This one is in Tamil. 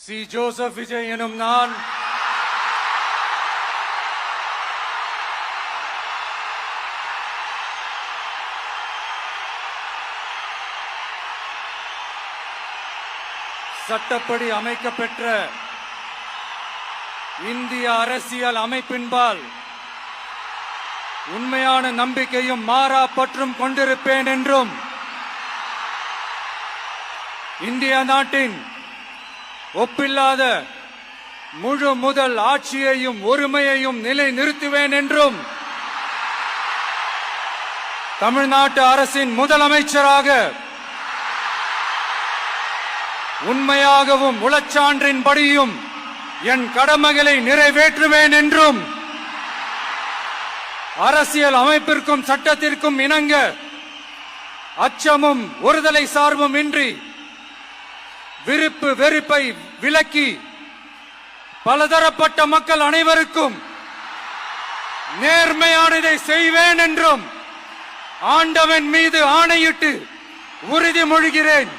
சி ஜோசப் விஜய் எனும் நான் சட்டப்படி அமைக்கப்பெற்ற இந்திய அரசியல் அமைப்பின்பால் உண்மையான நம்பிக்கையும் மாறா பற்றும் கொண்டிருப்பேன் என்றும் இந்திய நாட்டின் ஒப்பில்லாத முழு முதல் ஆட்சியையும் ஒருமையையும் நிலை நிறுத்துவேன் என்றும் தமிழ்நாட்டு அரசின் முதலமைச்சராக உண்மையாகவும் உளச்சான்றின்படியும் என் கடமைகளை நிறைவேற்றுவேன் என்றும் அரசியல் அமைப்பிற்கும் சட்டத்திற்கும் இணங்க அச்சமும் ஒருதலை சார்பும் இன்றி விருப்பு வெறுப்பை விலக்கி பலதரப்பட்ட மக்கள் அனைவருக்கும் நேர்மையானதை செய்வேன் என்றும் ஆண்டவன் மீது ஆணையிட்டு உறுதிமொழிகிறேன்.